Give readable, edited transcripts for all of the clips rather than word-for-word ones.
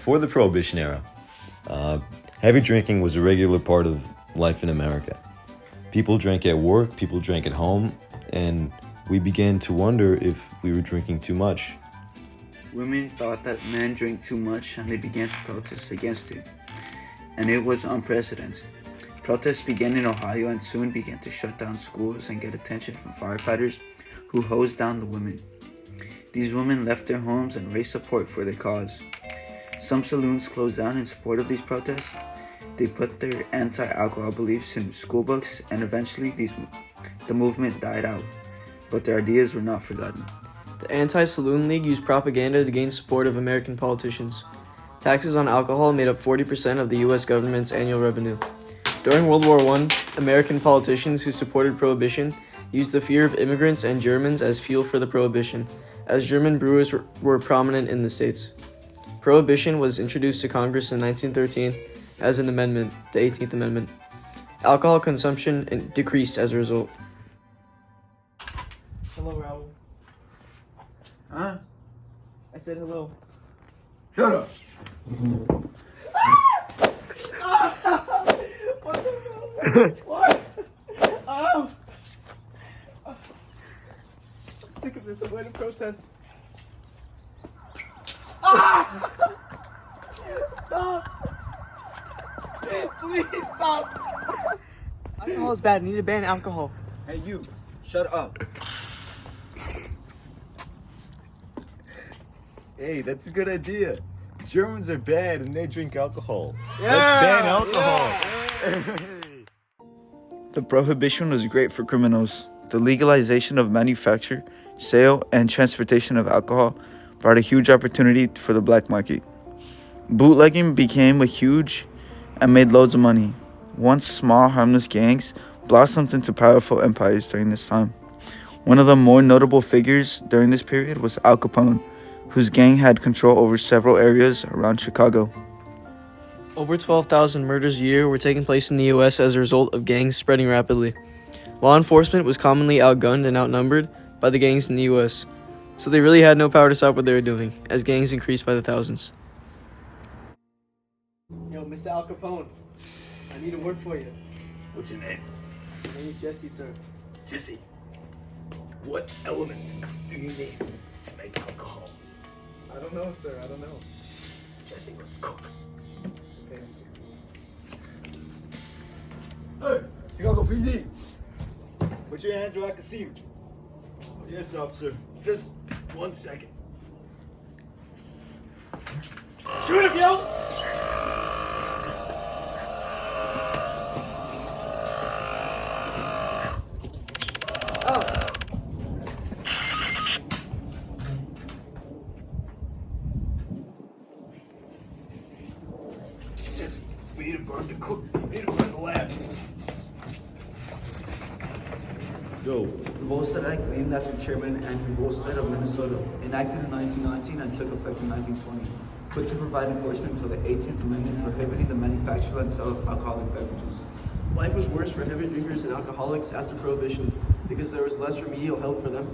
before the Prohibition era, heavy drinking was a regular part of life in America. People drank at work, people drank at home, and we began to wonder if we were drinking too much. Women thought that men drank too much and they began to protest against it. And it was unprecedented. Protests began in Ohio and soon began to shut down schools and get attention from firefighters who hosed down the women. These women left their homes and raised support for their cause. Some saloons closed down in support of these protests. They put their anti-alcohol beliefs in school books, and eventually the movement died out. But their ideas were not forgotten. The Anti-Saloon League used propaganda to gain support of American politicians. Taxes on alcohol made up 40% of the U.S. government's annual revenue. During World War I, American politicians who supported Prohibition used the fear of immigrants and Germans as fuel for the Prohibition, as German brewers were prominent in the States. Prohibition was introduced to Congress in 1913 as an amendment, the 18th Amendment. Alcohol consumption decreased as a result. Hello, Raul. Huh? I said hello. Shut up! What the hell? What? I'm sick of this. I'm going to protest. Stop! Please stop! Alcohol is bad. I need to ban alcohol. Hey you, shut up. Hey, that's a good idea. Germans are bad and they drink alcohol. Yeah, Let's ban alcohol. The Prohibition was great for criminals. The legalization of manufacture, sale, and transportation of alcohol brought a huge opportunity for the black market. Bootlegging became a huge and made loads of money. Once small, harmless gangs blossomed into powerful empires during this time. One of the more notable figures during this period was Al Capone, whose gang had control over several areas around Chicago. Over 12,000 murders a year were taking place in the U.S. as a result of gangs spreading rapidly. Law enforcement was commonly outgunned and outnumbered by the gangs in the U.S., so they really had no power to stop what they were doing, as gangs increased by the thousands. Yo, Mr. Al Capone, I need to work for you. What's your name? My name is Jesse, sir. Jesse. What element do you need to make alcohol? I don't know, sir. I don't know. Jesse, let's cook. Okay, Hey, Chicago PD. Put your hands where I can see you. Yes, officer. Just 1 second. shoot him, yo! Jesse, we need to burn the cook. We need to burn the lab. Go. Revolt Act, named after Chairman Andrew Volstead of Minnesota, enacted in 1919 and took effect in 1920, put to provide enforcement for the 18th Amendment prohibiting the manufacture and sale of alcoholic beverages. Life was worse for heavy drinkers and alcoholics after Prohibition because there was less remedial help for them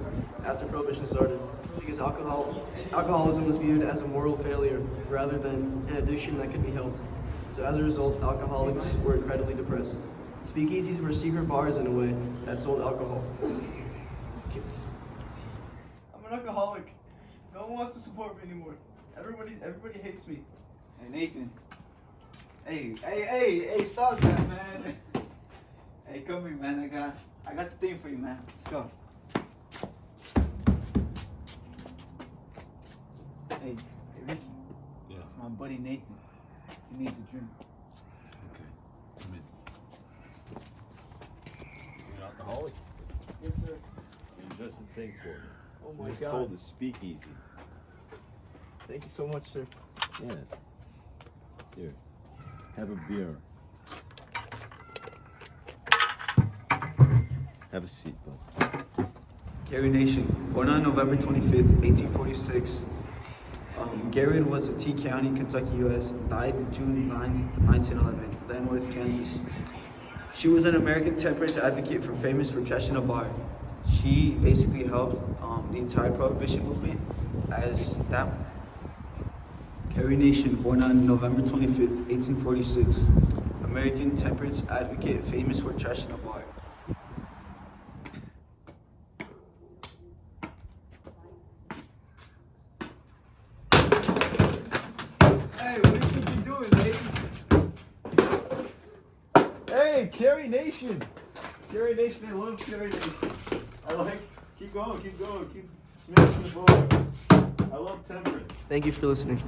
after Prohibition started, because alcoholism was viewed as a moral failure rather than an addiction that could be helped. So as a result, alcoholics were incredibly depressed. Speakeasies were secret bars in a way that sold alcohol. I'm an alcoholic. No one wants to support me anymore. Everybody hates me. Hey Nathan. Hey, stop that, man. Hey, come here, man. I got the thing for you, man. Let's go. Hey, Ricky. Yeah. It's my buddy Nathan. He needs a drink. Okay. Come in. You're an alcoholic? Yes, sir. Here's just a thing for you. Oh my It's God. called the speakeasy. Thank you so much, sir. Yeah. Here. Have a beer. Have a seat, bud. Gary Nation, born on November 25th, 1846. Gary was a T County, Kentucky, U.S. Died June 9th, 1911, Landworth, Kansas. She was an American temperance advocate famous for trashing a bar. She basically helped the entire Prohibition movement, as that Carrie Nation, born on November 25th, 1846. American temperance advocate, famous for trashing a bar. Hey, what do you think you're doing, mate? Hey, Carrie Nation! Carrie Nation, I love Carrie Nation. Keep going, keep smashing the ball. I love temperance. Thank you for listening.